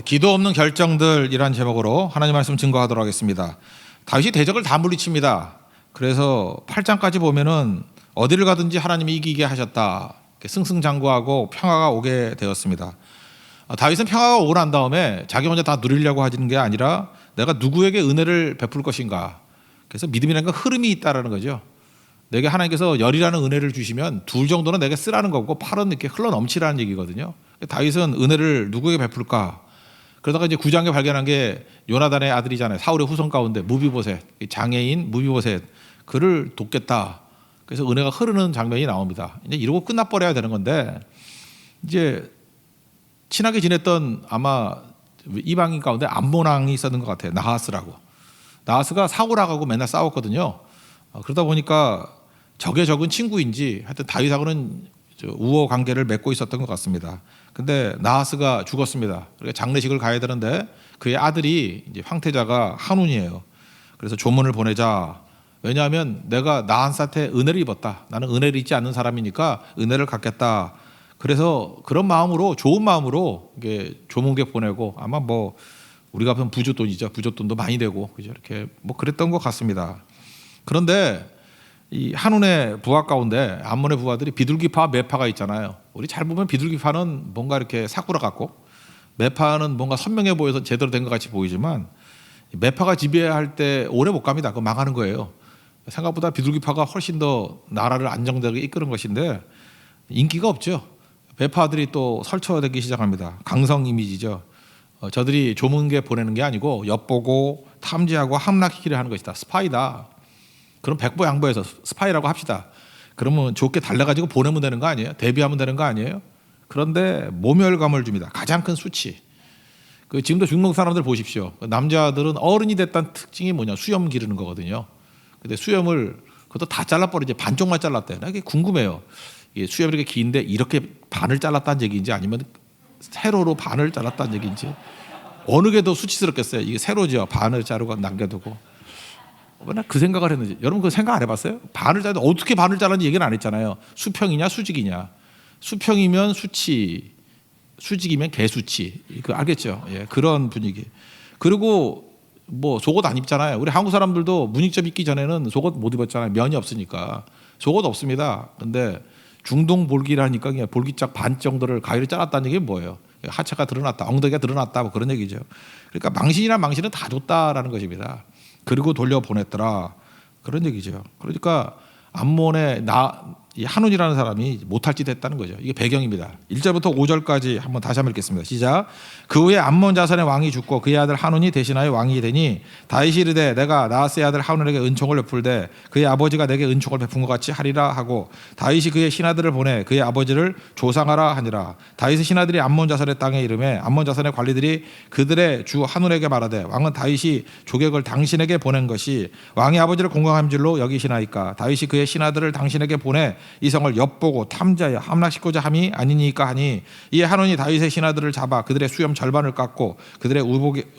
기도 없는 결정들이란 제목으로 하나님 말씀 증거하도록 하겠습니다. 다윗이 대적을 다 물리칩니다. 그래서 8장까지 보면은 어디를 가든지 하나님이 이기게 하셨다. 승승장구하고 평화가 오게 되었습니다. 다윗은 평화가 오고 난 다음에 자기 혼자 다 누리려고 하는 게 아니라 내가 누구에게 은혜를 베풀 것인가. 그래서 믿음이라는 건 흐름이 있다라는 거죠. 내게 하나님께서 열이라는 은혜를 주시면 둘 정도는 내게 쓰라는 거고 팔은 이렇게 흘러 넘치라는 얘기거든요. 다윗은 은혜를 누구에게 베풀까? 그러다가 이제 9장에 발견한 게 요나단의 아들이잖아요. 사울의 후손 가운데 무비보셋, 장애인 무비보셋, 그를 돕겠다. 그래서 은혜가 흐르는 장면이 나옵니다. 이제 이러고 끝나버려야 되는 건데, 이제 친하게 지냈던 아마 이방인 가운데 암몬 왕이 있었는 것 같아요. 나하스라고. 나하스가 사울하고 맨날 싸웠거든요. 그러다 보니까 적의 적은 친구인지 하여튼 다윗하고는 우호 관계를 맺고 있었던 것 같습니다. 근데 나하스가 죽었습니다. 그러니까 장례식을 가야 되는데 그의 아들이 이제 황태자가 한운이에요. 그래서 조문을 보내자. 왜냐하면 내가 나한테 은혜를 입었다. 나는 은혜를 입지 않는 사람이니까 은혜를 갖겠다. 그래서 그런 마음으로, 좋은 마음으로 이게 조문객 보내고, 아마 뭐 우리가 보면 부조돈이죠. 부조돈도 많이 되고, 그죠? 이렇게 뭐 그랬던 것 같습니다. 그런데 이 한운의 부하 가운데 암몬의 부하들이 비둘기파와 매파가 있잖아요. 우리 잘 보면 비둘기파는 뭔가 이렇게 사꾸라 같고 매파는 뭔가 선명해 보여서 제대로 된 것 같이 보이지만, 매파가 지배할 때 오래 못 갑니다. 그거 망하는 거예요. 생각보다 비둘기파가 훨씬 더 나라를 안정되게 이끄는 것인데 인기가 없죠. 매파들이 또 설쳐되기 시작합니다. 강성 이미지죠. 저들이 조문계 보내는 게 아니고 엿보고 탐지하고 함락시키려 하는 것이다. 스파이다. 그럼 백보양보해서 스파이라고 합시다. 그러면 좋게 달래가지고 보내면 되는 거 아니에요? 대비하면 되는 거 아니에요? 그런데 모멸감을 줍니다. 가장 큰 수치. 지금도 중국 사람들 보십시오. 남자들은 어른이 됐다는 특징이 뭐냐? 수염 기르는 거거든요. 근데 수염을 그것도 다 잘라버리지, 반쪽만 잘랐대. 나 이게 궁금해요. 이게 수염이 이렇게 긴데 이렇게 반을 잘랐다는 얘기인지 아니면 세로로 반을 잘랐다는 얘기인지, 어느 게 더 수치스럽겠어요? 이게 세로죠. 반을 자르고 남겨두고. 나 그 생각을 했는지. 여러분 그 생각 안 해봤어요? 반을 자르는데 어떻게 반을 자르는지 얘기는 안 했잖아요. 수평이냐 수직이냐. 수평이면 수치, 수직이면 개수치. 그 알겠죠? 예, 그런 분위기. 그리고 뭐 속옷 안 입잖아요. 우리 한국 사람들도 문익점 입기 전에는 속옷 못 입었잖아요. 면이 없으니까. 속옷 없습니다. 근데 중동 볼기라니까 그냥 볼기짝 반 정도를 가위로 잘랐다는 얘기 뭐예요? 하체가 드러났다, 엉덩이가 드러났다, 뭐 그런 얘기죠. 그러니까 망신이나 망신은 다 줬다라는 것입니다. 그리고 돌려보냈더라, 그런 얘기죠. 그러니까 암몬의 이 한운이라는 사람이 못할 짓 했다는 거죠. 이게 배경입니다. 1절부터 5절까지 한번 다시 한번 읽겠습니다. 시작. 그 후에 암몬 자손의 왕이 죽고 그의 아들 한운이 대신하여 왕이 되니 다윗이 이르되 내가 나하스의 아들 한운에게 은총을 베풀되 그의 아버지가 내게 은총을 베푼 것 같이 하리라 하고, 다윗이 그의 신하들을 보내 그의 아버지를 조상하라 하니라. 다윗의 신하들이 암몬 자손의 땅에 이르매 암몬 자손의 관리들이 그들의 주 한운에게 말하되 왕은 다윗이 조객을 당신에게 보낸 것이 왕의 아버지를 공경한 줄로 여기시나이까. 다윗이 그의 신하들을 당신에게 보내 이 성을 엿보고 탐지하여 함락시키고자 함이 아니니까 하니, 이에 한운이 다윗의 신하들을 잡아 그들의 수염 절반을 깎고 그들의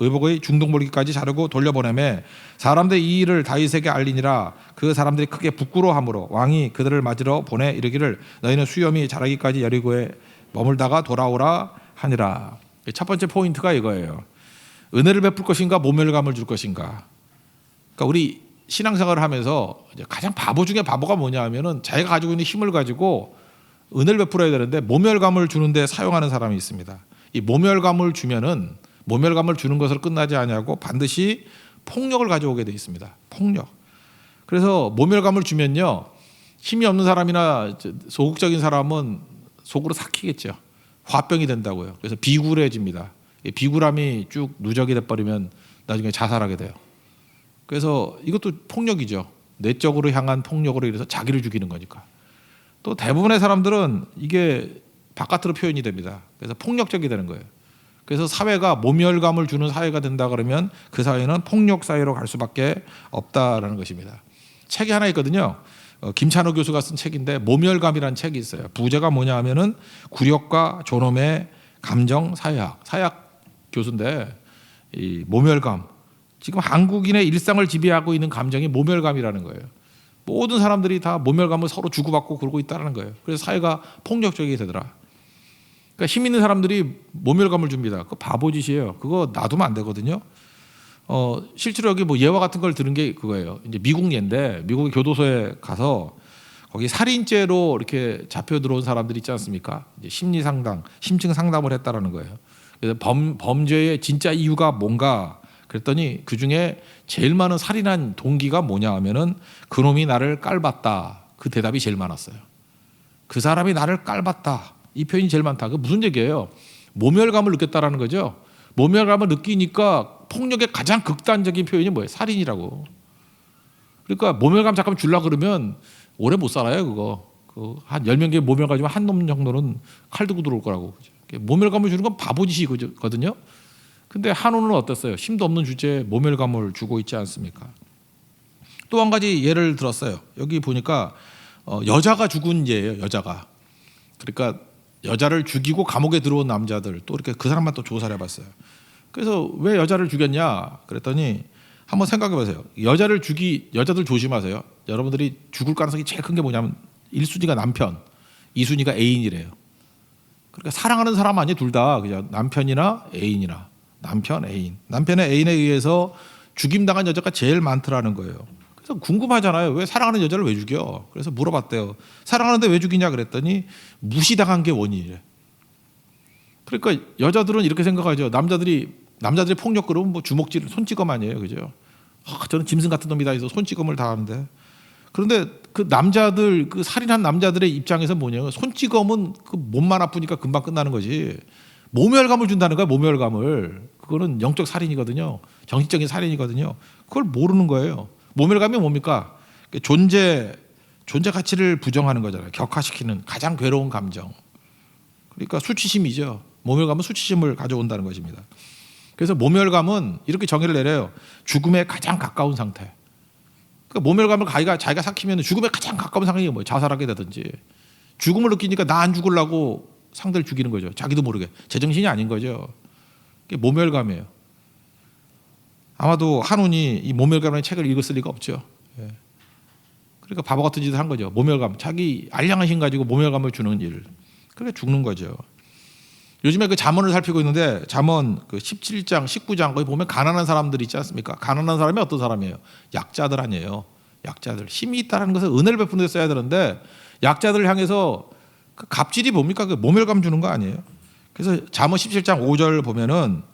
의복의 중동볼기까지 자르고 돌려보내매 사람들이 이 일을 다윗에게 알리니라. 그 사람들이 크게 부끄러워하므로 왕이 그들을 맞으러 보내 이르기를 너희는 수염이 자라기까지 여리고에 머물다가 돌아오라 하니라. 첫 번째 포인트가 이거예요. 은혜를 베풀 것인가 모멸감을 줄 것인가. 그러니까 우리 신앙생활을 하면서 가장 바보 중에 바보가 뭐냐 하면은 자기가 가지고 있는 힘을 가지고 은혜를 베풀어야 되는데 모멸감을 주는데 사용하는 사람이 있습니다. 이 모멸감을 주면은, 모멸감을 주는 것으로 끝나지 아니하고 반드시 폭력을 가져오게 돼 있습니다. 폭력. 그래서 모멸감을 주면요, 힘이 없는 사람이나 소극적인 사람은 속으로 삭히겠죠. 화병이 된다고요. 그래서 비굴해집니다. 비굴함이 쭉 누적이 돼버리면 나중에 자살하게 돼요. 그래서 이것도 폭력이죠. 내적으로 향한 폭력으로 인해서 자기를 죽이는 거니까. 또 대부분의 사람들은 이게 바깥으로 표현이 됩니다. 그래서 폭력적이 되는 거예요. 그래서 사회가 모멸감을 주는 사회가 된다 그러면 그 사회는 폭력 사회로 갈 수밖에 없다라는 것입니다. 책이 하나 있거든요. 김찬호 교수가 쓴 책인데 모멸감이라는 책이 있어요. 부제가 뭐냐 하면은 굴욕과 존엄의 감정 사회학 교수인데, 이 모멸감, 지금 한국인의 일상을 지배하고 있는 감정이 모멸감이라는 거예요. 모든 사람들이 다 모멸감을 서로 주고받고 그러고 있다는 거예요. 그래서 사회가 폭력적이 되더라. 그러니까 그러니까 힘 있는 사람들이 모멸감을 줍니다. 그거 바보짓이에요. 그거 놔두면 안 되거든요. 실제로 여기 뭐 예화 같은 걸 들은 게 그거예요. 이제 미국 예인데 미국의 교도소에 가서 거기 살인죄로 이렇게 잡혀 들어온 사람들이 있지 않습니까? 이제 심리 상담, 심층 상담을 했다라는 거예요. 그래서 범죄의 진짜 이유가 뭔가 그랬더니 그 중에 제일 많은 살인한 동기가 뭐냐 하면은 그놈이 나를 깔봤다. 그 대답이 제일 많았어요. 그 사람이 나를 깔봤다. 이 표현이 제일 많다. 그 무슨 얘기예요? 모멸감을 느꼈다라는 거죠. 모멸감을 느끼니까 폭력의 가장 극단적인 표현이 뭐예요? 살인이라고. 그러니까 모멸감 잠깐 주려고 그러면 오래 못 살아요. 그거. 한 10명 모멸 가지고 한 놈 정도는 칼 들고 들어올 거라고. 모멸감을 주는 건 바보짓이거든요. 근데 한우는 어땠어요? 힘도 없는 주제에 모멸감을 주고 있지 않습니까? 또 한 가지 예를 들었어요. 여기 보니까 여자가 죽은 예예요. 여자가. 그러니까 여자를 죽이고 감옥에 들어온 남자들 또 이렇게 그 사람만 또 조사를 해봤어요. 그래서 왜 여자를 죽였냐 그랬더니 한번 생각해 보세요. 여자들 조심하세요. 여러분들이 죽을 가능성이 제일 큰 게 뭐냐면 1순위가 남편, 2순위가 애인이래요. 그러니까 사랑하는 사람 아니 둘 다 그냥 남편이나 애인이나 남편, 애인. 남편의 애인에 의해서 죽임당한 여자가 제일 많더라는 거예요. 그래서 궁금하잖아요. 왜 사랑하는 여자를 왜 죽여? 그래서 물어봤대요. 사랑하는데 왜 죽이냐 그랬더니 무시당한 게 원인이래. 그러니까 여자들은 이렇게 생각하죠. 남자들이 폭력 그러면 뭐 주먹질, 손찌검 아니에요, 그죠? 저는 짐승 같은 놈이다 해서 손찌검을 당하는데. 그런데 그 남자들, 그 살인한 남자들의 입장에서 뭐냐면 손찌검은 그 몸만 아프니까 금방 끝나는 거지. 모멸감을 준다는 거야, 모멸감을. 그거는 영적 살인이거든요. 정신적인 살인이거든요. 그걸 모르는 거예요. 모멸감이 뭡니까? 존재 가치를 부정하는 거잖아요. 격화시키는 가장 괴로운 감정. 그러니까 수치심이죠. 모멸감은 수치심을 가져온다는 것입니다. 그래서 모멸감은 이렇게 정의를 내려요. 죽음에 가장 가까운 상태. 그러니까 모멸감을 자기가 삭히면 죽음에 가장 가까운 상황이 뭐예요? 자살하게 되든지. 죽음을 느끼니까 나 안 죽으려고 상대를 죽이는 거죠. 자기도 모르게. 제정신이 아닌 거죠. 그게 모멸감이에요. 아마도 한운이 이 모멸감의 책을 읽었을 리가 없죠. 그러니까 바보 같은 짓을 한 거죠. 모멸감. 자기 알량한 힘 가지고 모멸감을 주는 일. 그러니까 죽는 거죠. 요즘에 그 잠언을 살피고 있는데 잠언 그 17장, 19장 거기 보면 가난한 사람들 있지 않습니까? 가난한 사람이 어떤 사람이에요? 약자들 아니에요. 약자들. 힘이 있다는 것은 은혜를 베푸는 데 써야 되는데 약자들을 향해서 그 갑질이 뭡니까? 그 모멸감 주는 거 아니에요? 그래서 잠언 17장 5절 보면은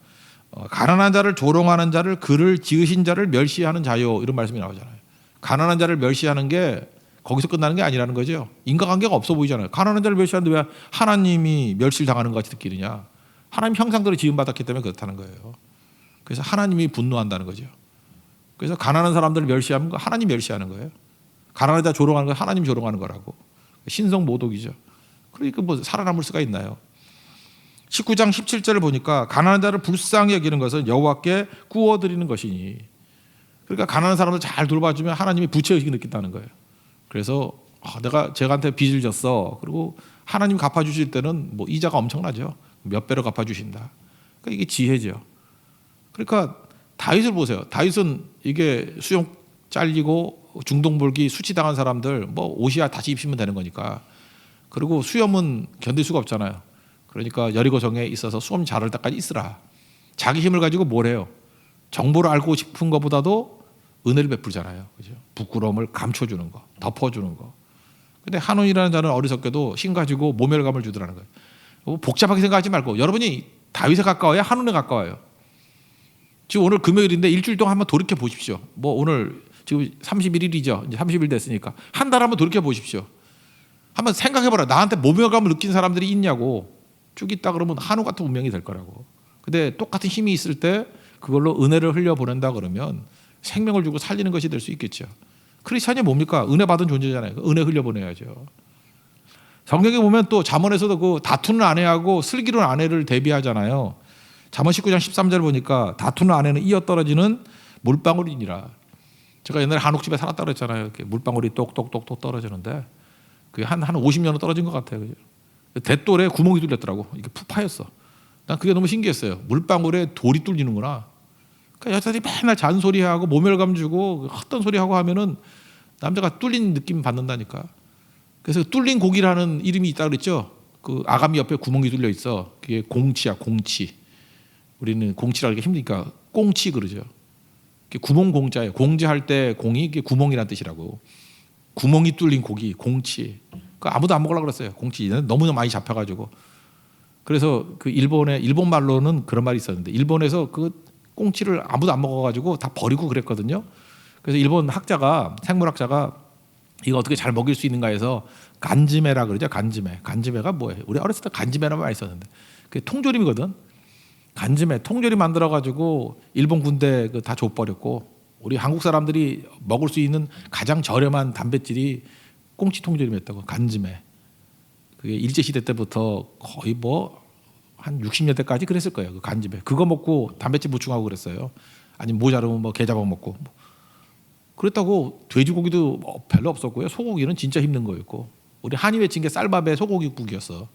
가난한 자를 조롱하는 자를 그를 지으신 자를 멸시하는 자요 이런 말씀이 나오잖아요. 가난한 자를 멸시하는 게 거기서 끝나는 게 아니라는 거죠. 인과관계가 없어 보이잖아요. 가난한 자를 멸시하는데 왜 하나님이 멸시를 당하는 것 같이 느끼느냐. 하나님 형상대로 지음받았기 때문에 그렇다는 거예요. 그래서 하나님이 분노한다는 거죠. 그래서 가난한 사람들을 멸시하면 하나님 멸시하는 거예요. 가난한 자 조롱하는 건 하나님 조롱하는 거라고. 신성모독이죠. 그러니까 뭐 살아남을 수가 있나요? 19장 17절을 보니까 가난한 자를 불쌍히 여기는 것은 여호와께 구워드리는 것이니. 그러니까 가난한 사람을 잘 돌봐주면 하나님이 부채의식을 느낀다는 거예요. 그래서 내가 제가한테 빚을 졌어. 그리고 하나님 갚아주실 때는 뭐 이자가 엄청나죠. 몇 배로 갚아주신다. 그러니까 이게 지혜죠. 그러니까 다윗을 보세요. 다윗은 이게 수용 잘리고 중동볼기 수치당한 사람들 뭐 옷이야 다시 입히면 되는 거니까. 그리고 수염은 견딜 수가 없잖아요. 그러니까 여리고성에 있어서 수염 자랄 때까지 있으라. 자기 힘을 가지고 뭘 해요? 정보를 알고 싶은 것보다도 은혜를 베풀잖아요. 그죠? 부끄러움을 감춰주는 거, 덮어주는 거. 근데 한온이라는 자는 어리석게도 힘 가지고 모멸감을 주더라는 거예요. 복잡하게 생각하지 말고 여러분이 다윗에 가까워요? 한온에 가까워요? 지금 오늘 금요일인데 일주일 동안 한번 돌이켜 보십시오. 뭐 오늘 지금 31일이죠. 이제 30일 됐으니까 한 달 한번 돌이켜 보십시오. 한번 생각해봐라. 나한테 모멸감을 느낀 사람들이 있냐고. 쭉 있다 그러면 한우 같은 운명이 될 거라고. 근데 똑같은 힘이 있을 때 그걸로 은혜를 흘려보낸다 그러면 생명을 주고 살리는 것이 될 수 있겠죠. 크리스찬이 뭡니까? 은혜 받은 존재잖아요. 은혜 흘려보내야죠. 성경에 보면 또 잠언에서도 그 다투는 아내하고 슬기로운 아내를 대비하잖아요. 잠언 19장 13절 보니까 다투는 아내는 이어떨어지는 물방울이니라. 제가 옛날에 한옥집에 살았다고 그랬잖아요. 이렇게 물방울이 똑똑똑똑 떨어지는데 그게 한 50년은 떨어진 것 같아요. 그죠? 대돌에 구멍이 뚫렸더라고. 이게 푹 파였어. 난 그게 너무 신기했어요. 물방울에 돌이 뚫리는구나. 그러니까 여자들이 맨날 잔소리하고 모멸감 주고 헛된 소리하고 하면은 남자가 뚫린 느낌 받는다니까. 그래서 뚫린 고기라는 이름이 있다고 그랬죠. 그 아가미 옆에 구멍이 뚫려 있어. 그게 공치야, 공치. 우리는 공치라고 하기 힘드니까 꽁치 그러죠. 구멍 공자예요. 공지할 때 공이 이게 구멍이라는 뜻이라고. 구멍이 뚫린 고기, 공치. 그 아무도 안 먹으려고 그랬어요. 공치. 너무 많이 잡혀가지고. 그래서 그 일본 말로는 그런 말이 있었는데 일본에서 그 꽁치를 아무도 안 먹어가지고 다 버리고 그랬거든요. 그래서 일본 학자가 생물학자가 이거 어떻게 잘 먹일 수 있는가 해서 간지메라 그러죠. 간지메. 간지메가 뭐예요? 우리 어렸을 때 간지메라는 많이 썼는데 그게 통조림이거든. 간지메 통조림 만들어가지고 일본 군대 다 줘버렸고 우리 한국 사람들이 먹을 수 있는 가장 저렴한 단백질이 꽁치 통조림이었다고. 간지메. 그게 일제 시대 때부터 거의 뭐 한 60년대까지 그랬을 거예요. 그 간지메. 그거 먹고 단백질 보충하고 그랬어요. 아니면 모자르면 뭐 게자박 먹고. 그랬다고 돼지고기도 별로 없었고요. 소고기는 진짜 힘든 거였고. 우리 한이 외친 게 쌀밥에 소고기국이었어.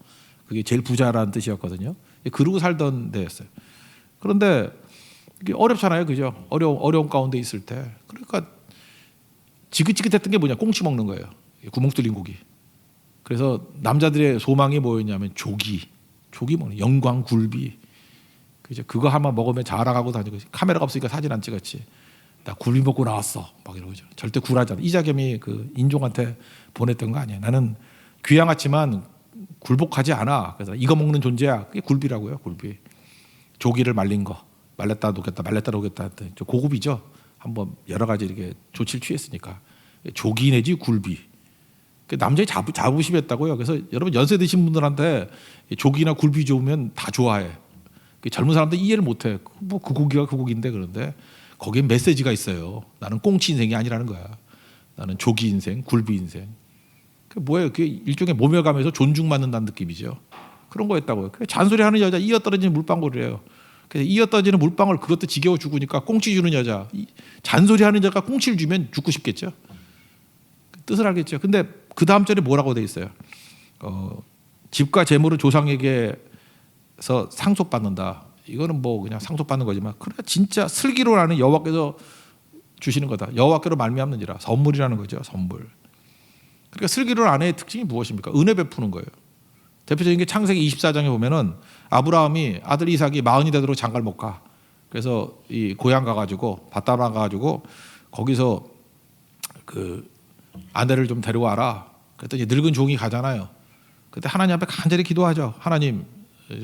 그게 제일 부자라는 뜻이었거든요. 그러고 살던 데였어요. 그런데 이게 어렵잖아요, 그죠? 어려운 가운데 있을 때. 그러니까 지긋지긋했던 게 뭐냐? 꽁치 먹는 거예요. 구멍 뚫린 고기. 그래서 남자들의 소망이 뭐였냐면 조기 먹는 영광굴비. 그죠? 그거 한번 먹으면 자랑하고 다니고 카메라가 없으니까 사진 안 찍었지. 나 굴비 먹고 나왔어. 막 이러죠. 절대 굴하잖아. 이자겸이 그 인종한테 보냈던 거 아니야. 나는 귀양았지만 굴복하지 않아. 그래서 이거 먹는 존재야. 그게 굴비라고요. 굴비. 조기를 말린 거. 말렸다 녹였다. 말렸다 녹였다. 고급이죠. 한번 여러 가지 이렇게 조치를 취했으니까. 조기 내지 굴비. 남자의 자부심이었다고요. 그래서 여러분 연세 드신 분들한테 조기나 굴비 좋으면 다 좋아해. 젊은 사람들 이해를 못해. 뭐 그 고기가 그 고기인데 그런데 거기에 메시지가 있어요. 나는 꽁치 인생이 아니라는 거야. 나는 조기 인생, 굴비 인생. 그 뭐예요? 그게 일종의 모멸감에서 존중받는다는 느낌이죠. 그런 거였다고요. 잔소리하는 여자, 이어 떨어지는 물방울이래요. 그래서 이어 떨어지는 물방울 그것도 지겨워 죽으니까 꽁치 주는 여자, 잔소리하는 여자가 꽁치를 주면 죽고 싶겠죠. 뜻을 알겠죠. 근데 그 다음 절에 뭐라고 돼 있어요? 집과 재물은 조상에게서 상속받는다. 이거는 뭐 그냥 상속받는 거지만 그래 진짜 슬기로라는 여호와께서 주시는 거다. 여호와께로 말미암는지라. 선물이라는 거죠. 선물. 그러니까 슬기로운 아내의 특징이 무엇입니까? 은혜 베푸는 거예요. 대표적인 게 창세기 24장에 보면은 아브라함이 아들 이삭이 40이 되도록 장가를 못 가. 그래서 이 고향 가가지고 밧다람 가가지고 거기서 그 아내를 좀 데려와라. 그랬더니 늙은 종이 가잖아요. 그때 하나님 앞에 간절히 기도하죠. 하나님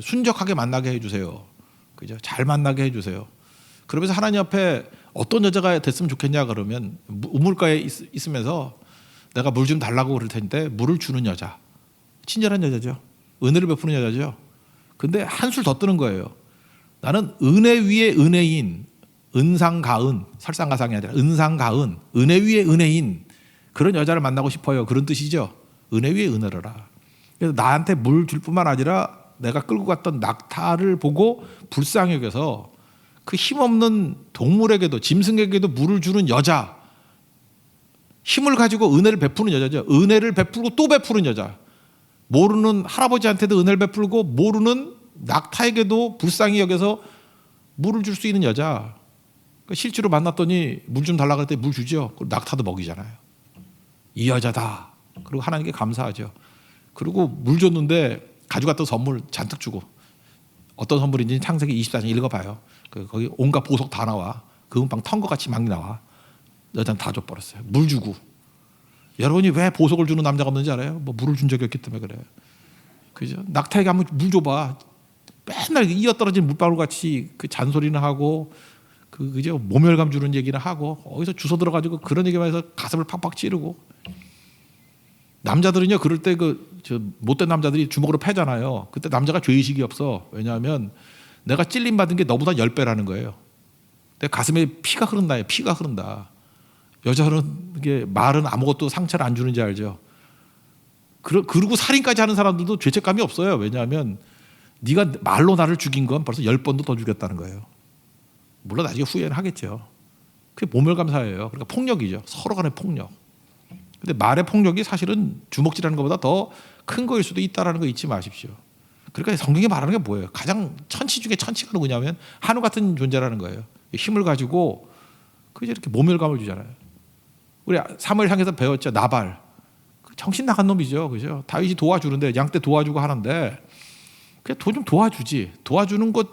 순적하게 만나게 해주세요. 그죠? 잘 만나게 해주세요. 그러면서 하나님 앞에 어떤 여자가 됐으면 좋겠냐 그러면 우물가에 있으면서 내가 물 좀 달라고 그럴 텐데 물을 주는 여자. 친절한 여자죠. 은혜를 베푸는 여자죠. 근데 한술 더 뜨는 거예요. 나는 은혜 위에 은혜인, 은상가은, 설상가상이 아니라 은상가은, 은혜 위에 은혜인 그런 여자를 만나고 싶어요. 그런 뜻이죠. 은혜 위에 은혜로라. 그래서 나한테 물 줄 뿐만 아니라 내가 끌고 갔던 낙타를 보고 불쌍히 여겨서 그 힘없는 동물에게도 짐승에게도 물을 주는 여자, 힘을 가지고 은혜를 베푸는 여자죠. 은혜를 베풀고 또 베푸는 여자. 모르는 할아버지한테도 은혜를 베풀고 모르는 낙타에게도 불쌍히 여겨서 물을 줄 수 있는 여자. 그러니까 실제로 만났더니 물 좀 달라고 했더니 물 주죠. 그리고 낙타도 먹이잖아요. 이 여자다. 그리고 하나님께 감사하죠. 그리고 물 줬는데 가져갔던 선물 잔뜩 주고 어떤 선물인지 창세기 24장 읽어봐요. 거기 온갖 보석 다 나와. 금방 턴 것 같이 막 나와. 여자는 다 줘버렸어요. 물 주고. 여러분이 왜 보석을 주는 남자가 없는지 알아요? 뭐 물을 준 적이 없기 때문에 그래요. 그죠? 낙타에게 한번 물 줘봐. 맨날 이어 떨어진 물방울 같이 그 잔소리는 하고 그죠? 모멸감 주는 얘기는 하고 어디서 주워 들어가지고 그런 얘기만 해서 가슴을 팍팍 찌르고. 남자들은요 그럴 때 저 못된 남자들이 주먹으로 패잖아요. 그때 남자가 죄의식이 없어. 왜냐하면 내가 찔림 받은 게 너보다 10배라는 거예요. 내 가슴에 피가 흐른다. 피가 흐른다. 여자는 이게 말은 아무것도 상처를 안 주는지 알죠. 그리고 살인까지 하는 사람들도 죄책감이 없어요. 왜냐하면 네가 말로 나를 죽인 건 벌써 10번도 더 죽였다는 거예요. 물론 나중에 후회는 하겠죠. 그게 모멸감사예요. 그러니까 폭력이죠. 서로 간의 폭력. 근데 말의 폭력이 사실은 주먹질하는 것보다 더 큰 거일 수도 있다는 거 잊지 마십시오. 그러니까 성경이 말하는 게 뭐예요? 가장 천치 중에 천치가 누구냐면 한우 같은 존재라는 거예요. 힘을 가지고 그게 이렇게 모멸감을 주잖아요. 우리 사무엘 향해서 배웠죠. 나발. 정신 나간 놈이죠, 그죠? 다윗이 도와주는데 양떼 도와주고 하는데 그냥 좀 도와주지. 도와주는 것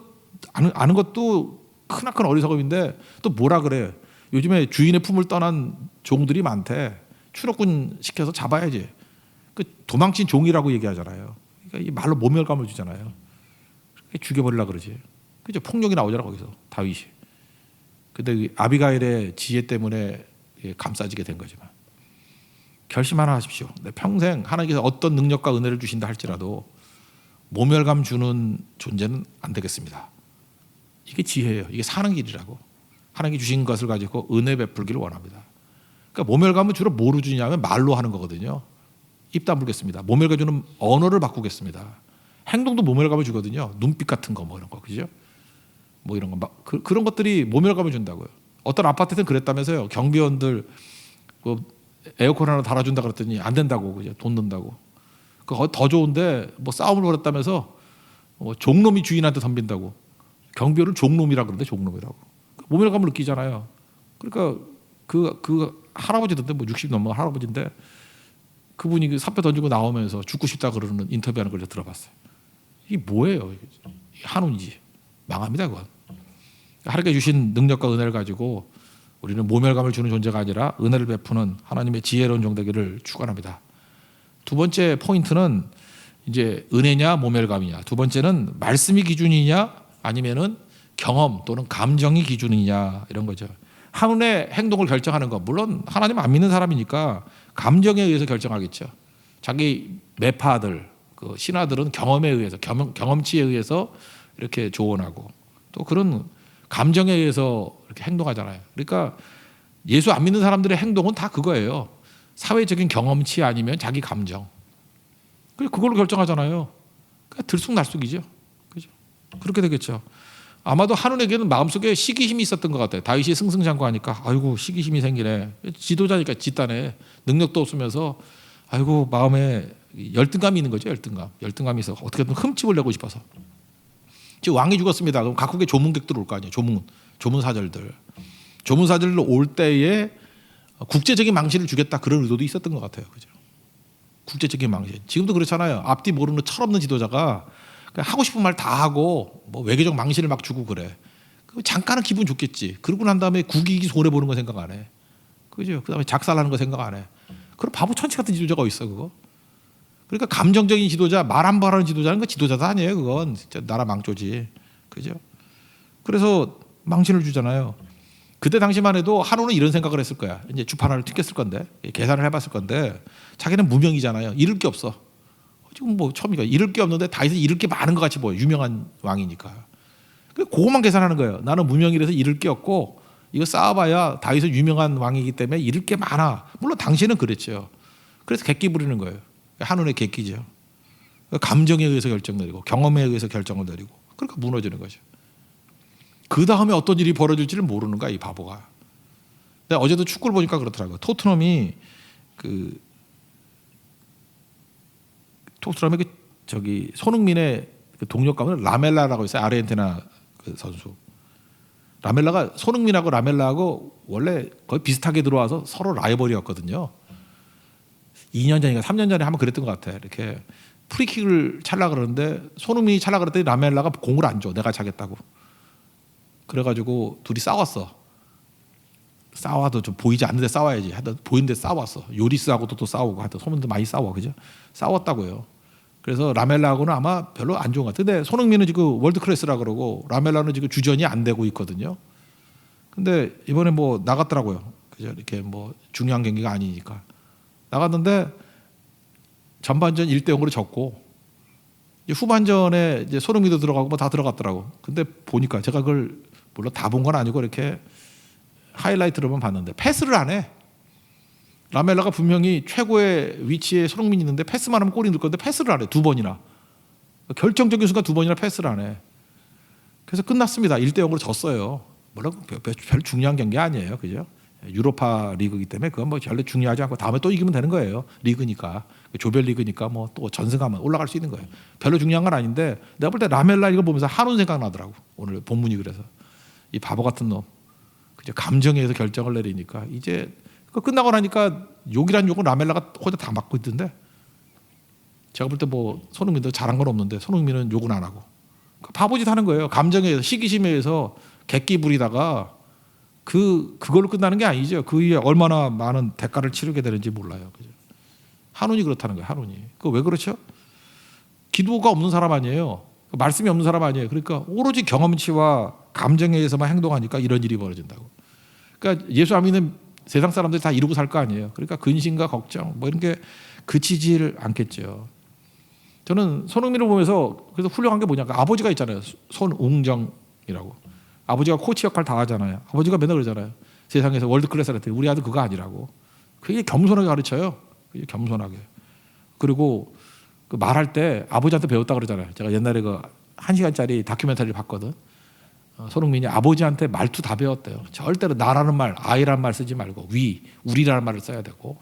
아는 것도 크나큰 어리석음인데 또 뭐라 그래? 요즘에 주인의 품을 떠난 종들이 많대. 추록군 시켜서 잡아야지. 그 도망친 종이라고 얘기하잖아요. 그러니까 이 말로 모멸감을 주잖아요. 죽여버리려 그러지. 그죠? 폭력이 나오잖아 거기서 다윗이. 근데 아비가일의 지혜 때문에 감싸지게 된 거지만 결심 하나 하십시오. 평생 하나님께서 어떤 능력과 은혜를 주신다 할지라도 모멸감 주는 존재는 안 되겠습니다. 이게 지혜예요. 이게 사는 길이라고. 하나님이 주신 것을 가지고 은혜 베풀기를 원합니다. 그러니까 모멸감은 주로 뭐로 주냐면 말로 하는 거거든요. 입 다물겠습니다. 모멸감 주는 언어를 바꾸겠습니다. 행동도 모멸감을 주거든요. 눈빛 같은 거 뭐 이런 거 그죠? 뭐 이런 거 그런 것들이 모멸감을 준다고요. 어떤 아파트는 그랬다면서요. 경비원들 에어컨 하나 달아준다 그랬더니 안 된다고 그죠? 돈 든다고. 더 좋은데 뭐 싸움을 벌였다면서 종놈이 주인한테 덤빈다고. 경비원은 종놈이라 그러는데 종놈이라고. 모멸감을 느끼잖아요. 그러니까 그 할아버지던데 뭐 60 넘은 할아버지인데 그분이 그 사표 던지고 나오면서 죽고 싶다 그러는 인터뷰하는 걸 들어봤어요. 이게 뭐예요? 한운이지. 망합니다 그건. 하나님께 주신 능력과 은혜를 가지고 우리는 모멸감을 주는 존재가 아니라 은혜를 베푸는 하나님의 지혜로운 종 되기를 축원합니다. 두 번째 포인트는 이제 은혜냐 모멸감이냐. 두 번째는 말씀이 기준이냐 아니면은 경험 또는 감정이 기준이냐 이런 거죠. 한운의 행동을 결정하는 것 물론 하나님 안 믿는 사람이니까 감정에 의해서 결정하겠죠. 자기 매파들 그 신하들은 경험에 의해서 경험치에 의해서 이렇게 조언하고 또 그런 감정에 의해서 이렇게 행동하잖아요. 그러니까 예수 안 믿는 사람들의 행동은 다 그거예요. 사회적인 경험치 아니면 자기 감정. 그걸로 결정하잖아요. 그러니까 들쑥날쑥이죠. 그죠? 그렇게 되겠죠. 아마도 한운에게는 마음속에 시기심이 있었던 것 같아요. 다윗이 승승장구하니까 아이고 시기심이 생기네. 지도자니까 짓다네. 능력도 없으면서 아이고 마음에 열등감이 있는 거죠. 열등감이 있어 어떻게든 흠집을 내고 싶어서. 지금 왕이 죽었습니다. 그럼 각국의 조문객들 올 거 아니에요. 조문사절들. 조문사절로 올 때에 국제적인 망신을 주겠다 그런 의도도 있었던 것 같아요. 그죠? 국제적인 망신. 지금도 그렇잖아요. 앞뒤 모르는 철없는 지도자가 하고 싶은 말 다 하고 뭐 외교적 망신을 막 주고 그래. 잠깐은 기분 좋겠지. 그러고 난 다음에 국익이 손해 보는 거 생각 안 해. 그죠? 그다음에 작살나는 거 생각 안 해. 그럼 바보 천치 같은 지도자가 어디 있어 그거? 그러니까 감정적인 지도자, 말 안 바라는 지도자는 그 지도자도 아니에요. 그건 진짜 나라 망조지. 그죠? 그래서 망신을 주잖아요. 그때 당시만 해도 한우는 이런 생각을 했을 거야. 이제 주판을 튀겼을 건데 계산을 해봤을 건데 자기는 무명이잖아요. 잃을 게 없어. 지금 뭐 처음이니까 잃을 게 없는데 다윗은 잃을 게 많은 것 같이 보여. 유명한 왕이니까. 그것만 계산하는 거예요. 나는 무명이라서 잃을 게 없고 이거 쌓아봐야 다윗은 유명한 왕이기 때문에 잃을 게 많아. 물론 당시는 그랬죠. 그래서 객기 부리는 거예요. 한운의 객기죠. 감정에 의해서 결정 내리고 경험에 의해서 결정을 내리고 그러니까 무너지는 거죠. 그 다음에 어떤 일이 벌어질지를 모르는 거야 이 바보가. 근데 어제도 축구를 보니까 그렇더라고요. 토트넘이 저기 손흥민의 그 동료 가면 라멜라라고 있어요. 아르헨티나 그 선수. 라멜라가 손흥민하고 라멜라하고 원래 거의 비슷하게 들어와서 서로 라이벌이었거든요. 2년 전인가 3년 전에 한번 그랬던 것 같아. 이렇게 프리킥을 찰라 그러는데 손흥민이 찰라 그랬더니 라멜라가 공을 안 줘. 내가 차겠다고. 그래가지고 둘이 싸웠어. 싸워도 좀 보이지 않는데 싸워야지. 하여튼 보이는데 싸웠어. 요리스하고도 또 싸우고 하여튼 손흥민도 많이 싸워. 그죠? 싸웠다고요. 그래서 라멜라하고는 아마 별로 안 좋은 것 같아요. 근데 손흥민은 지금 월드 클래스라 그러고 라멜라는 지금 주전이 안 되고 있거든요. 근데 이번에 뭐 나갔더라고요. 그죠? 이렇게 뭐 중요한 경기가 아니니까. 나갔는데 전반전 1대0으로 졌고 후반전에 이제 손흥민도 들어가고 뭐 다 들어갔더라고. 근데 보니까 제가 그걸 물론 다 본 건 아니고 이렇게 하이라이트로만 봤는데 패스를 안 해. 라멜라가 분명히 최고의 위치에 손흥민이 있는데 패스만 하면 골이 넣을 건데 패스를 안 해. 2번이나. 결정적인 순간 2번이나 패스를 안 해. 그래서 끝났습니다. 1대0으로 졌어요. 물론 별 중요한 경기 아니에요. 그죠? 유로파 리그이기 때문에 그건 뭐 별로 중요하지 않고 다음에 또 이기면 되는 거예요. 리그니까. 조별 리그니까 뭐 또 전승하면 올라갈 수 있는 거예요. 별로 중요한 건 아닌데 내가 볼 때 라멜라 이거 보면서 한운 생각나더라고. 오늘 본문이 그래서 이 바보 같은 놈. 그죠? 감정에 의해서 결정을 내리니까 이제 그 끝나고 나니까 욕이란 욕은 라멜라가 혼자 다 맡고 있던데. 제가 볼 때 뭐 손흥민도 잘한 건 없는데 손흥민은 욕은 안 하고. 바보짓 하는 거예요. 감정에 의해서, 시기심에 의해서 객기 부리다가 그걸로 끝나는 게 아니죠. 그 이후에 얼마나 많은 대가를 치르게 되는지 몰라요. 그죠? 한운이 그렇다는 거예요. 한운이. 그 왜 그렇죠? 기도가 없는 사람 아니에요. 말씀이 없는 사람 아니에요. 그러니까 오로지 경험치와 감정에 의해서만 행동하니까 이런 일이 벌어진다고. 그러니까 예수 안 믿는 세상 사람들이 다 이러고 살 거 아니에요. 그러니까 근심과 걱정 뭐 이런 게 그치질 않겠죠. 저는 손흥민을 보면서 그래서 훌륭한 게 뭐냐. 아버지가 있잖아요. 손웅정이라고. 아버지가 코치 역할 다 하잖아요. 아버지가 맨날 그러잖아요. 세상에서 월드 클래스라 했더니 우리 아들 그거 아니라고. 그게 겸손하게 가르쳐요. 그게 겸손하게. 그리고 그 말할 때 아버지한테 배웠다 그러잖아요. 제가 옛날에 그 1시간짜리 다큐멘터리를 봤거든. 손흥민이 아버지한테 말투 다 배웠대요. 절대로 나라는 말, 아이라는 말 쓰지 말고 우리라는 말을 써야 되고.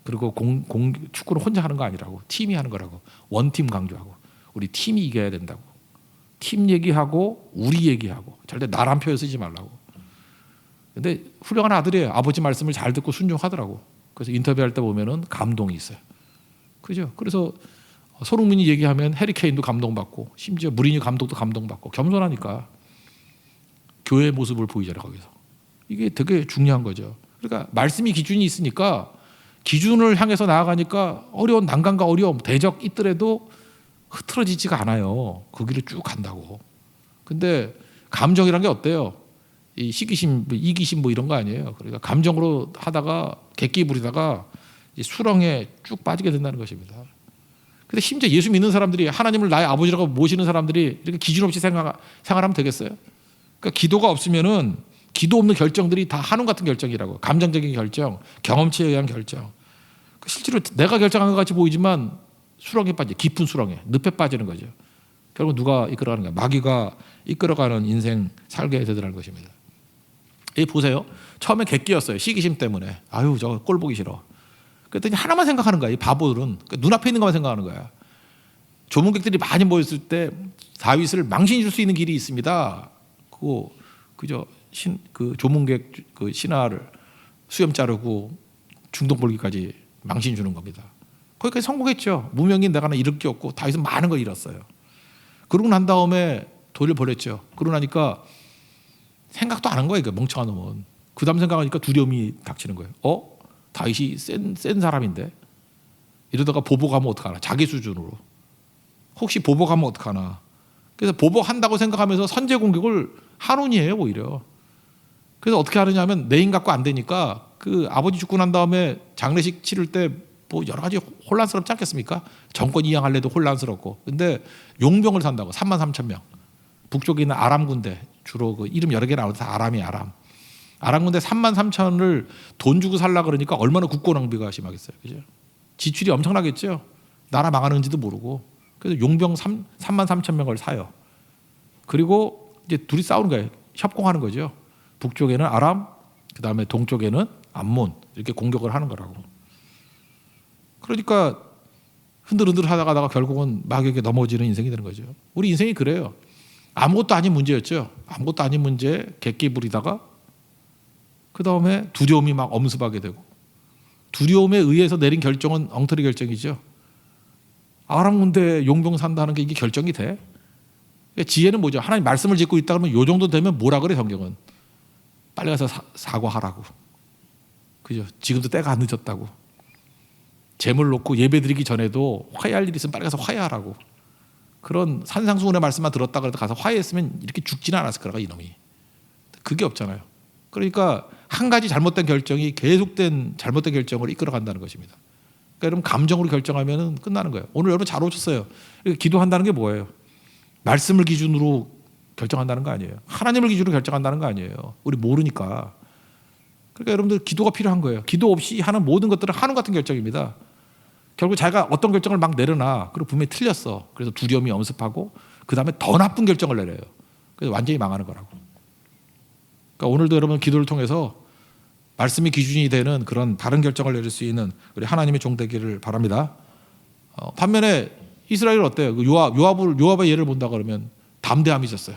그리고 축구는 혼자 하는 거 아니라고. 팀이 하는 거라고. 원팀 강조하고. 우리 팀이 이겨야 된다고. 팀 얘기하고 우리 얘기하고. 절대 나란 표현 쓰지 말라고. 근데 훌륭한 아들이에요. 아버지 말씀을 잘 듣고 순종하더라고. 그래서 인터뷰할 때 보면은 감동이 있어요. 그죠? 그래서 손흥민이 얘기하면 해리케인도 감동받고 심지어 무리뉴 감독도 감동받고 겸손하니까 교회의 모습을 보이잖아요. 거기서. 이게 되게 중요한 거죠. 그러니까 말씀이 기준이 있으니까 기준을 향해서 나아가니까 어려운 난관과 어려움, 대적 있더라도 흐트러지지가 않아요. 그 길을 쭉 간다고. 근데 감정이란 게 어때요? 이 시기심, 이기심 뭐 이런 거 아니에요. 그러니까 감정으로 하다가 객기 부리다가 수렁에 쭉 빠지게 된다는 것입니다. 근데 심지어 예수 믿는 사람들이 하나님을 나의 아버지라고 모시는 사람들이 이렇게 기준 없이 생활하면 되겠어요? 그러니까 기도가 없으면은 기도 없는 결정들이 다 한운 같은 결정이라고. 감정적인 결정, 경험치에 의한 결정. 실제로 내가 결정한 것 같이 보이지만 수렁에 빠져, 깊은 수렁에, 늪에 빠지는 거죠. 결국 누가 이끌어가는 거야? 마귀가 이끌어가는 인생 살게 되더라는 것입니다. 이 보세요. 처음에 객기였어요. 시기심 때문에. 아유, 저거 꼴 보기 싫어. 그랬더니 하나만 생각하는 거야. 이 바보들은 눈앞에 있는 것만 생각하는 거야. 조문객들이 많이 모였을 때 다윗을 망신 줄 수 있는 길이 있습니다. 그저 그 조문객 그 신하를 수염 자르고 중동 벌기까지 망신 주는 겁니다. 거기까지 성공했죠. 무명인 내가 잃을 게 없고 다윗은 많은 걸 잃었어요. 그러고 난 다음에 돌려보냈죠. 그러고 나니까 생각도 안 한 거예요. 그 멍청한 놈은. 그 다음 생각하니까 두려움이 닥치는 거예요. 다윗이 센 사람인데 이러다가 보복하면 어떡하나. 자기 수준으로. 혹시 보복하면 어떡하나. 그래서 보복한다고 생각하면서 선제 공격을 한운이에요. 오히려. 그래서 어떻게 하느냐 하면 내 힘 갖고 안 되니까 그 아버지 죽고 난 다음에 장례식 치를 때 뭐 여러 가지 혼란스럽지 않겠습니까? 정권 이양할래도 혼란스럽고. 근데 용병을 산다고 33,000명. 북쪽에 있는 아람 군대 주로 그 이름 여러 개 나오는데 다 아람이 아람. 아람 군대 33,000을 돈 주고 살라 그러니까 얼마나 국고 낭비가 심하겠어요. 그죠? 지출이 엄청나겠죠. 나라 망하는지도 모르고. 그래서 용병 33,000명을 사요. 그리고 이제 둘이 싸우는 거예요. 협공하는 거죠. 북쪽에는 아람, 그 다음에 동쪽에는 암몬 이렇게 공격을 하는 거라고. 그러니까 흔들흔들 하다가 결국은 마귀에게 넘어지는 인생이 되는 거죠. 우리 인생이 그래요. 아무것도 아닌 문제였죠. 아무것도 아닌 문제에 객기 부리다가 그 다음에 두려움이 막 엄습하게 되고 두려움에 의해서 내린 결정은 엉터리 결정이죠. 아람 군대 용병 산다는 게 이게 결정이 돼? 지혜는 뭐죠? 하나님 말씀을 짓고 있다 그러면 요 정도 되면 뭐라 그래 성경은? 빨리 가서 사과하라고. 그죠? 지금도 때가 안 늦었다고. 재물 놓고 예배 드리기 전에도 화해할 일이 있으면 빨리 가서 화해하라고. 그런 산상수훈의 말씀만 들었다 그래도 가서 화해했으면 이렇게 죽지는 않았을 거라고 이놈이. 그게 없잖아요. 그러니까 한 가지 잘못된 결정이 계속된 잘못된 결정을 이끌어간다는 것입니다. 그러니까 여러분 감정으로 결정하면 끝나는 거예요. 오늘 여러분 잘 오셨어요. 기도한다는 게 뭐예요? 말씀을 기준으로 결정한다는 거 아니에요. 하나님을 기준으로 결정한다는 거 아니에요. 우리 모르니까. 그러니까 여러분들 기도가 필요한 거예요. 기도 없이 하는 모든 것들은 한운 같은 결정입니다. 결국 자기가 어떤 결정을 막 내려놔. 그리고 분명히 틀렸어. 그래서 두려움이 엄습하고 그 다음에 더 나쁜 결정을 내려요. 그래서 완전히 망하는 거라고. 그러니까 오늘도 여러분 기도를 통해서 말씀이 기준이 되는 그런 다른 결정을 내릴 수 있는 우리 하나님의 종 되기를 바랍니다. 반면에 이스라엘은 어때요? 요압의 예를 본다 그러면 담대함이 있었어요.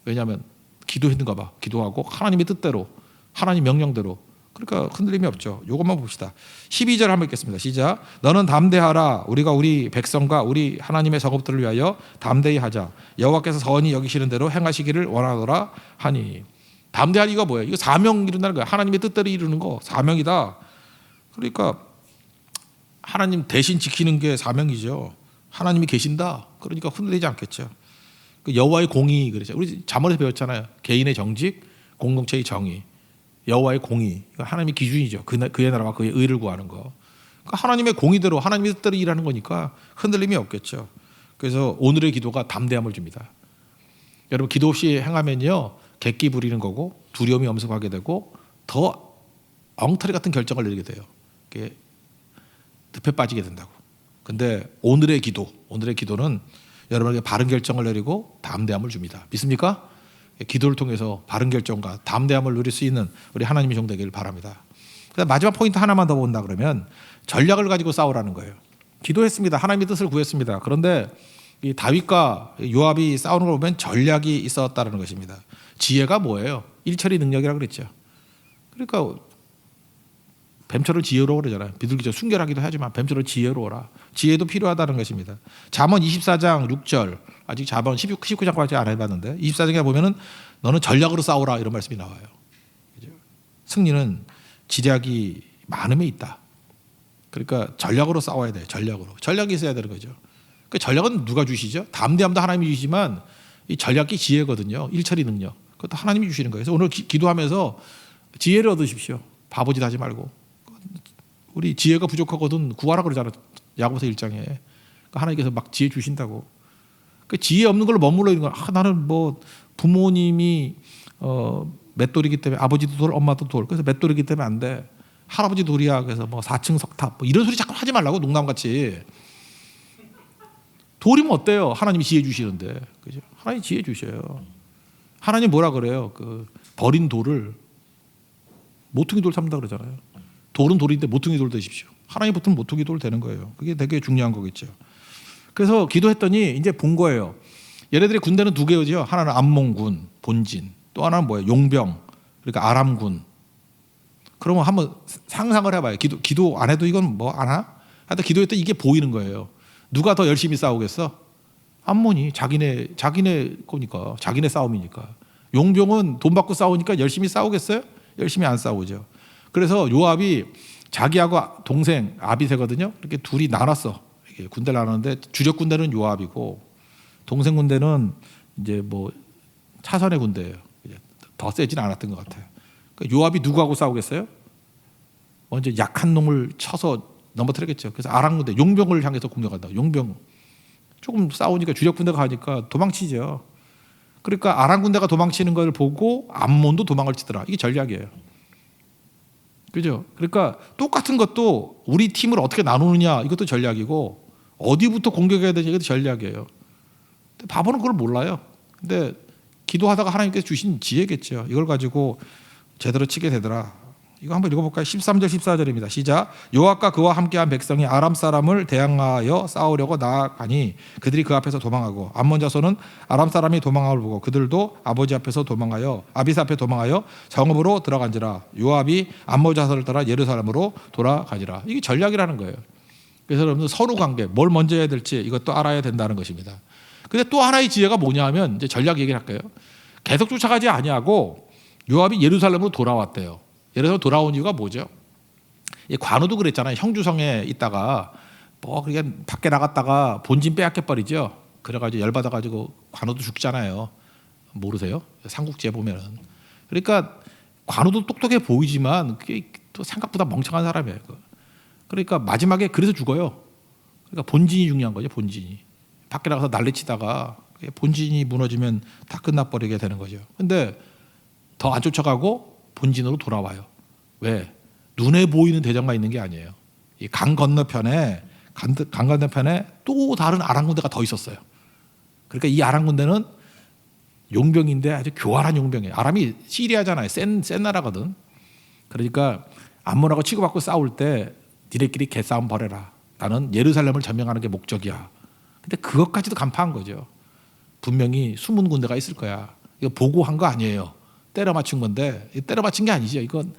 왜냐하면 기도했는가 봐. 기도하고 하나님의 뜻대로 하나님 명령대로 그러니까 흔들림이 없죠. 이것만 봅시다. 12절 한번 읽겠습니다. 시작. 너는 담대하라. 우리가 우리 백성과 우리 하나님의 성읍들을 위하여 담대히 하자. 여호와께서 선히 여기시는 대로 행하시기를 원하노라 하니. 담대한 이유가 뭐예요? 이거 사명 이룬다는 거예요. 하나님의 뜻대로 이루는 거 사명이다. 그러니까 하나님 대신 지키는 게 사명이죠. 하나님이 계신다. 그러니까 흔들리지 않겠죠. 그 여호와의 공의 그러죠. 우리 잠언에서 배웠잖아요. 개인의 정직, 공동체의 정의. 여호와의 공의, 하나님의 기준이죠. 그의 나라와 그의 의를 구하는 거. 그러니까 하나님의 공의대로 하나님의 뜻대로 일하는 거니까 흔들림이 없겠죠. 그래서 오늘의 기도가 담대함을 줍니다. 여러분 기도 없이 행하면요 객기 부리는 거고 두려움이 엄습하게 되고 더 엉터리 같은 결정을 내리게 돼요. 그게 늪에 빠지게 된다고. 근데 오늘의 기도는 여러분에게 바른 결정을 내리고 담대함을 줍니다. 믿습니까? 기도를 통해서 바른 결정과 담대함을 누릴 수 있는 우리 하나님의 종 되기를 바랍니다. 마지막 포인트 하나만 더 본다 그러면 전략을 가지고 싸우라는 거예요. 기도했습니다. 하나님의 뜻을 구했습니다. 그런데 이 다윗과 요압이 싸우는 걸 보면 전략이 있었다는 것입니다. 지혜가 뭐예요? 일처리 능력이라고 그랬죠. 그러니까 뱀처럼 지혜로워 그러잖아요. 비둘기처럼 순결하기도 하지만 뱀처럼 지혜로워라. 지혜도 필요하다는 것입니다. 잠언 24장 6절 아직 잠언 19장까지 안 해봤는데 24장에 보면은 너는 전략으로 싸우라 이런 말씀이 나와요. 승리는 지략이 많음에 있다. 그러니까 전략으로 싸워야 돼요. 전략이 있어야 되는 거죠. 그 전략은 누가 주시죠? 담대함도 하나님이 주시지만 이 전략이 지혜거든요. 일처리 능력. 그것도 하나님이 주시는 거예요. 그래서 오늘 기도하면서 지혜를 얻으십시오. 바보짓 하지 말고. 우리 지혜가 부족하거든 구하라 그러잖아. 야고보서 1장에. 그러니까 하나님께서 막 지혜 주신다고. 그 지혜 없는 걸로 머물러 있는 거야. 나는 뭐 부모님이 맷돌이기 때문에 아버지도 돌, 엄마도 돌. 그래서 맷돌이기 때문에 안 돼. 할아버지 돌이야. 그래서 뭐 4층 석탑 뭐 이런 소리 자꾸 하지 말라고 농담같이. 돌이면 어때요? 하나님이 지혜 주시는데. 그죠? 하나님 지혜 주셔요. 하나님 뭐라 그래요? 그 버린 돌을 모퉁이 돌 삼다 그러잖아요. 돌은 돌인데 모퉁이 돌 되십시오. 하나님 붙으면 모퉁이 돌 되는 거예요. 그게 되게 중요한 거겠죠. 그래서 기도했더니 이제 본 거예요. 얘네들의 군대는 두 개죠. 하나는 암몬군, 본진. 또 하나는 뭐예요? 용병. 그러니까 아람군. 그러면 한번 상상을 해봐요. 기도 안 해도 이건 뭐 아나? 하여튼 기도했더니 이게 보이는 거예요. 누가 더 열심히 싸우겠어? 암몬이 자기네 거니까. 자기네 싸움이니까. 용병은 돈 받고 싸우니까 열심히 싸우겠어요? 열심히 안 싸우죠. 그래서 요압이 자기하고 동생 아비새거든요. 이렇게 둘이 나눴어. 이게 군대를 나눴는데 주력 군대는 요압이고 동생 군대는 이제 뭐 차선의 군대예요. 더 세지는 않았던 것 같아요. 그러니까 요압이 누구하고 싸우겠어요? 먼저 약한 놈을 쳐서 넘어뜨리겠죠. 그래서 아람 군대 용병을 향해서 공격한다. 용병 조금 싸우니까 주력 군대가 가니까 도망치죠. 그러니까 아람 군대가 도망치는 걸 보고 암몬도 도망을 치더라. 이게 전략이에요. 그죠? 그러니까 똑같은 것도 우리 팀을 어떻게 나누느냐 이것도 전략이고 어디부터 공격해야 되냐 이것도 전략이에요. 근데 바보는 그걸 몰라요. 근데 기도하다가 하나님께서 주신 지혜겠죠. 이걸 가지고 제대로 치게 되더라. 이거 한번 읽어볼까요? 13절 14절입니다. 시작. 요압과 그와 함께한 백성이 아람 사람을 대항하여 싸우려고 나아가니 그들이 그 앞에서 도망하고 암몬 자손은 아람 사람이 도망함을 보고 그들도 아버지 앞에서 도망하여 아비스 앞에 도망하여 성읍으로 들어간지라. 요압이 암몬 자손을 따라 예루살렘으로 돌아가지라. 이게 전략이라는 거예요. 그래서 여러분들 서로 관계 뭘 먼저 해야 될지 이것도 알아야 된다는 것입니다. 근데 또 하나의 지혜가 뭐냐 하면 이제 전략 얘기를 할까요? 계속 쫓아가지 아니하고 요압이 예루살렘으로 돌아왔대요. 예루살렘 돌아온 이유가 뭐죠? 관우도 그랬잖아요. 형주성에 있다가 뭐 그냥 밖에 나갔다가 본진 빼앗겨 버리죠. 그래가지고 열받아가지고 관우도 죽잖아요. 모르세요? 삼국지에 보면은. 그러니까 관우도 똑똑해 보이지만 그게 또 생각보다 멍청한 사람이에요. 그러니까 마지막에 그래서 죽어요. 그러니까 본진이 중요한 거죠. 본진이 밖에 나가서 난리치다가 본진이 무너지면 다 끝나버리게 되는 거죠. 근데 더 안 쫓아가고 본진으로 돌아와요. 왜? 눈에 보이는 대적만 있는 게 아니에요. 이 강 건너편에 또 다른 아람 군대가 더 있었어요. 그러니까 이 아람 군대는 용병인데 아주 교활한 용병이에요. 아람이 시리아잖아요. 센 나라거든. 그러니까 암몬하고 치고받고 싸울 때 니네끼리 개싸움 벌여라. 나는 예루살렘을 점령하는 게 목적이야. 근데 그것까지도 간파한 거죠. 분명히 숨은 군대가 있을 거야. 이거 보고 한 거 아니에요. 때려 맞춘 건데 때려 맞춘 게 아니죠. 이건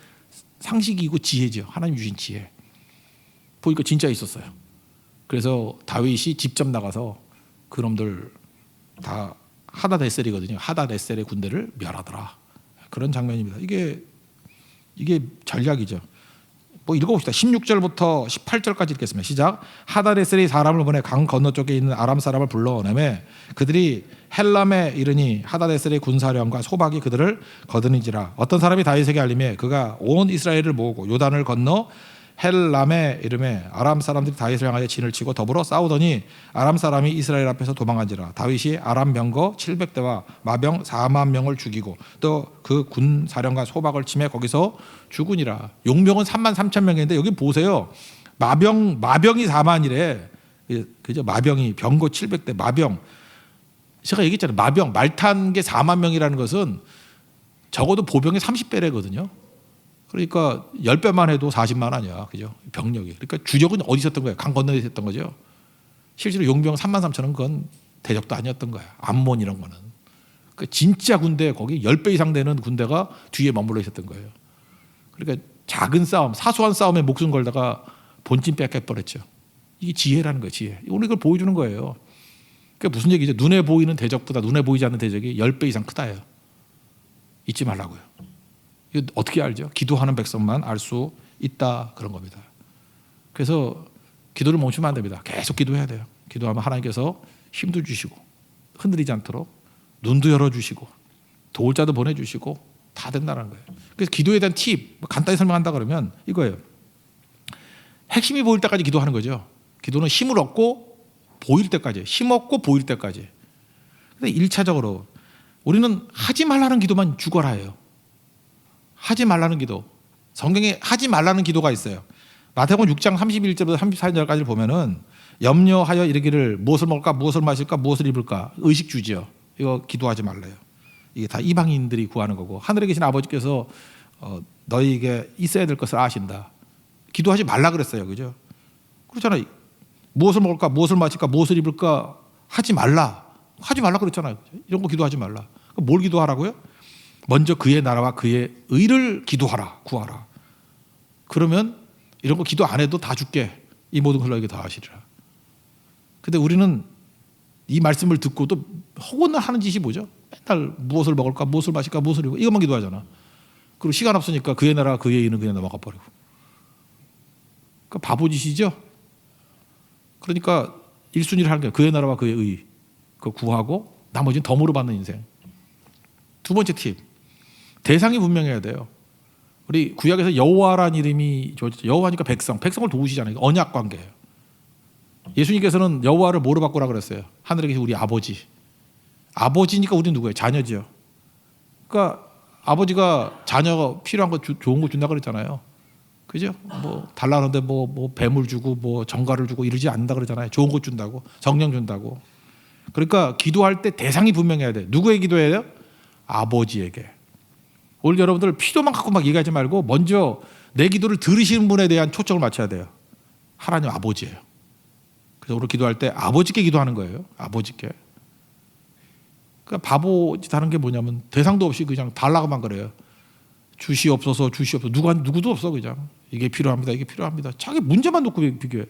상식이고 지혜죠. 하나님 주신 지혜. 보니까 진짜 있었어요. 그래서 다윗이 직접 나가서 그놈들 다 하다데셀이거든요. 하다데셀의 군대를 멸하더라. 그런 장면입니다. 이게 전략이죠. 뭐 읽어봅시다. 16절부터 18절까지 읽겠습니다. 시작. 하다데셀이 사람을 보내 강 건너쪽에 있는 아람 사람을 불러내매 그들이 헬람에 이르니 하다데셀의 군사령과 소박이 그들을 거드니지라. 어떤 사람이 다윗에게 알림해 그가 온 이스라엘을 모으고 요단을 건너 헬람에 이름에 아람 사람들이 다윗을 향하여 진을 치고 더불어 싸우더니 아람 사람이 이스라엘 앞에서 도망간지라. 다윗이 아람 병거 700대와 마병 4만 명을 죽이고 또 그 군 사령관 소박을 치매 거기서 죽으니라. 용병은 3만 3천 명인데 여기 보세요. 마병이 4만이래. 그죠? 마병이 병거 700대 마병. 제가 얘기했잖아요. 마병 말 탄 게 4만 명이라는 것은 적어도 보병의 30배래거든요. 그러니까 10배만 해도 40만 아니야. 그죠? 병력이. 그러니까 주력은 어디 있었던 거예요? 강 건너에 있었던 거죠. 실제로 용병 3만 3천은 그건 대적도 아니었던 거야. 암몬 이런 거는. 그러니까 진짜 군대 거기 10배 이상 되는 군대가 뒤에 머물러 있었던 거예요. 그러니까 작은 싸움, 사소한 싸움에 목숨 걸다가 본진 뺏겨버렸죠. 이게 지혜라는 거예요. 지혜. 오늘 이걸 보여주는 거예요. 그러니까 무슨 얘기죠? 눈에 보이는 대적보다 눈에 보이지 않는 대적이 10배 이상 크다예요. 잊지 말라고요. 이거 어떻게 알죠? 기도하는 백성만 알 수 있다 그런 겁니다. 그래서 기도를 멈추면 안 됩니다. 계속 기도해야 돼요. 기도하면 하나님께서 힘도 주시고 흔들리지 않도록 눈도 열어주시고 도울 자도 보내주시고 다 된다는 거예요. 그래서 기도에 대한 팁 간단히 설명한다 그러면 이거예요. 핵심이 보일 때까지 기도하는 거죠. 기도는 힘을 얻고 보일 때까지, 힘 얻고 보일 때까지. 근데 1차적으로 우리는 하지 말라는 기도만 죽어라 해요. 하지 말라는 기도. 성경에 하지 말라는 기도가 있어요. 마태복음 6장 31절부터 34절까지 보면은 염려하여 이르기를 무엇을 먹을까, 무엇을 마실까, 무엇을 입을까 의식 주지요. 이거 기도하지 말래요. 이게 다 이방인들이 구하는 거고 하늘에 계신 아버지께서 너희에게 있어야 될 것을 아신다. 기도하지 말라 그랬어요. 그죠? 그렇잖아요. 무엇을 먹을까, 무엇을 마실까, 무엇을 입을까 하지 말라. 하지 말라 그랬잖아요. 이런 거 기도하지 말라. 뭘 기도하라고요? 먼저 그의 나라와 그의 의를 기도하라, 구하라. 그러면 이런 거 기도 안 해도 다 줄게. 이 모든 걸 너에게 다 하시리라. 근데 우리는 이 말씀을 듣고도 혹은 하는 짓이 뭐죠? 맨날 무엇을 먹을까, 무엇을 마실까, 무엇을 입을까 이것만 기도하잖아. 그리고 시간 없으니까 그의 나라, 그의 의는 그냥 넘어가 버리고. 그러니까 바보짓이죠. 그러니까 1순위를 하는 거예요. 그의 나라와 그의 의. 그거 구하고 나머지는 덤으로 받는 인생. 두 번째 팁. 대상이 분명해야 돼요. 우리 구약에서 여호와라는 이름이 여호와니까 백성을 도우시잖아요. 언약 관계예요. 예수님께서는 여호와를 뭐로 바꾸라 그랬어요? 하늘에 계신 우리 아버지. 아버지니까 우리는 누구예요? 자녀죠. 그러니까 아버지가 자녀가 필요한 거 좋은 거 준다 그랬잖아요. 그죠? 뭐 달라는데 뭐 뱀을 주고 뭐 정갈을 주고 이러지 않는다 그러잖아요. 좋은 거 준다고, 성령 준다고. 그러니까 기도할 때 대상이 분명해야 돼. 누구에게 기도해야 돼요? 아버지에게. 오늘 여러분들 필요만 갖고 막 얘기하지 말고 먼저 내 기도를 들으시는 분에 대한 초점을 맞춰야 돼요. 하나님 아버지예요. 그래서 우리 기도할 때 아버지께 기도하는 거예요. 아버지께. 그러니까 바보짓 하는 게 뭐냐면 대상도 없이 그냥 달라고만 그래요. 주시옵소서, 주시옵소서. 누구도 없어 그냥. 이게 필요합니다. 이게 필요합니다. 자기 문제만 놓고 비교해.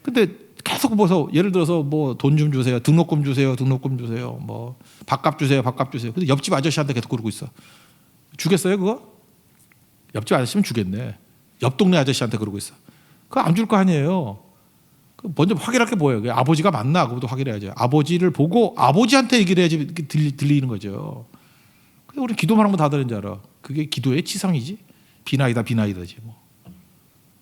근데 계속 보서 예를 들어서 뭐 돈 좀 주세요. 등록금 주세요. 등록금 주세요. 뭐 밥값 주세요. 밥값 주세요. 근데 옆집 아저씨한테 계속 그러고 있어. 주겠어요 그거? 옆집 아저씨면 주겠네. 옆 동네 아저씨한테 그러고 있어. 그거 안 줄 거 아니에요. 먼저 확인할 게 뭐예요? 아버지가 맞나? 그것도 확인해야죠. 아버지를 보고 아버지한테 얘기를 해야지 들리는 거죠. 근데 우리 기도만 하면 다 되는 줄 알아. 그게 기도의 치상이지. 비나이다지 뭐.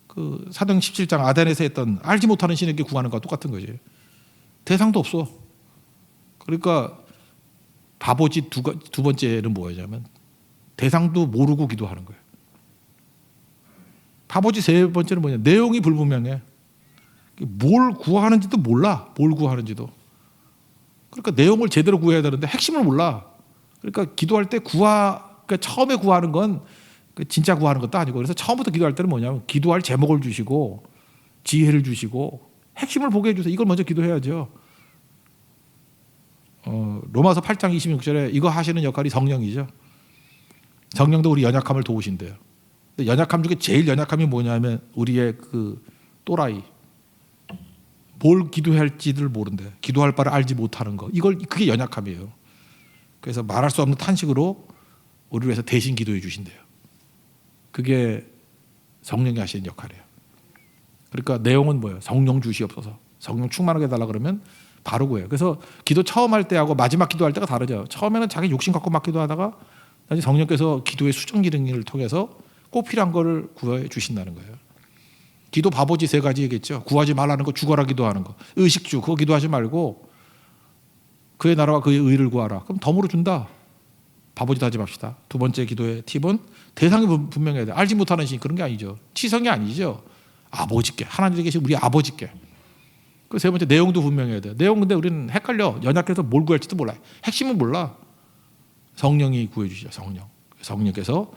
그 사도행 17장 아덴에서 했던 알지 못하는 신에게 구하는 거와 똑같은 거지. 대상도 없어. 그러니까 바보짓 두 번째는 뭐냐면 대상도 모르고 기도하는 거예요. 바보짓 세 번째는 뭐냐? 내용이 불분명해. 뭘 구하는지도 몰라. 뭘 구하는지도. 그러니까 내용을 제대로 구해야 되는데 핵심을 몰라. 그러니까 기도할 때 그러니까 처음에 구하는 건 진짜 구하는 것도 아니고 그래서 처음부터 기도할 때는 뭐냐면 기도할 제목을 주시고 지혜를 주시고 핵심을 보게 해주세요. 이걸 먼저 기도해야죠. 로마서 8장 26절에 이거 하시는 역할이 성령이죠. 성령도 우리 연약함을 도우신대요. 근데 연약함 중에 제일 연약함이 뭐냐면 우리의 그 또라이. 뭘 기도해야 할지를 모른대. 기도할 바를 알지 못하는 거. 그게 연약함이에요. 그래서 말할 수 없는 탄식으로 우리를 위해서 대신 기도해 주신대요. 그게 성령이 하시는 역할이에요. 그러니까 내용은 뭐예요? 성령 주시옵소서. 성령 충만하게 해달라 그러면 바로 구해요. 그래서 기도 처음 할 때하고 마지막 기도할 때가 다르죠. 처음에는 자기 욕심 갖고 막 기도하다가 나중에 성령께서 기도의 수정 기능을 통해서 꼭 필요한 거를 구해 주신다는 거예요. 기도 바보지 세 가지겠죠. 구하지 말라는 거, 죽어라 기도하는 거. 의식주 그거 기도하지 말고 그의 나라와 그의 의를 구하라. 그럼 덤으로 준다. 바보짓 하지 맙시다. 두 번째 기도의 팁은 대상이 분명해야 돼. 알지 못하는 신 그런 게 아니죠. 치성이 아니죠. 아버지께 하나님께 계신 우리 아버지께. 그 세 번째 내용도 분명해야 돼. 내용 근데 우리는 헷갈려. 연약해서 뭘 구할지도 몰라. 핵심은 몰라. 성령이 구해 주시죠. 성령께서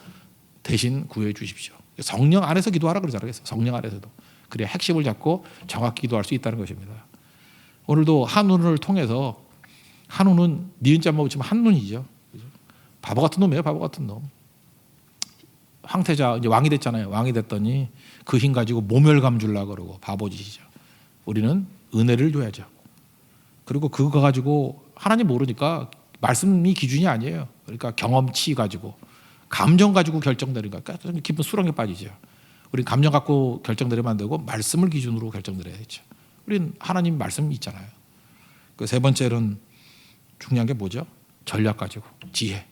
대신 구해 주십시오. 성령 안에서 기도하라 그러잖아요. 성령 안에서도. 그래야 핵심을 잡고 정확히 기도할 수 있다는 것입니다. 오늘도 한눈을 통해서 한눈은 니은자 먹으면 한눈이죠. 바보 같은 놈이에요. 바보 같은 놈. 황태자 이제 왕이 됐잖아요. 왕이 됐더니 그 힘 가지고 모멸감 주려고 그러고 바보짓이죠. 우리는 은혜를 줘야죠. 그리고 그거 가지고 하나님 모르니까 말씀이 기준이 아니에요. 그러니까 경험치 가지고 감정 가지고 결정되는 거니까 깊은 수렁에 빠지죠. 우리는 감정 갖고 결정내리면 안 되고 말씀을 기준으로 결정내려야죠. 우리는 하나님 말씀이 있잖아요. 그 세 번째는 중요한 게 뭐죠? 전략 가지고 지혜.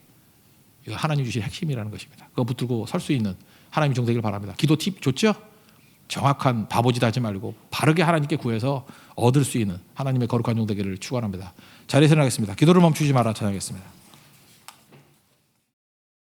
이거 하나님 주신 핵심이라는 것입니다. 그거 붙들고 설 수 있는 하나님이 정되길 바랍니다. 기도 팁 좋죠? 정확한 바보짓 하지 말고 바르게 하나님께 구해서 얻을 수 있는 하나님의 거룩한 종 되기를 축원합니다. 자리에서 일어나겠습니다. 기도를 멈추지 마라 찬양하겠습니다.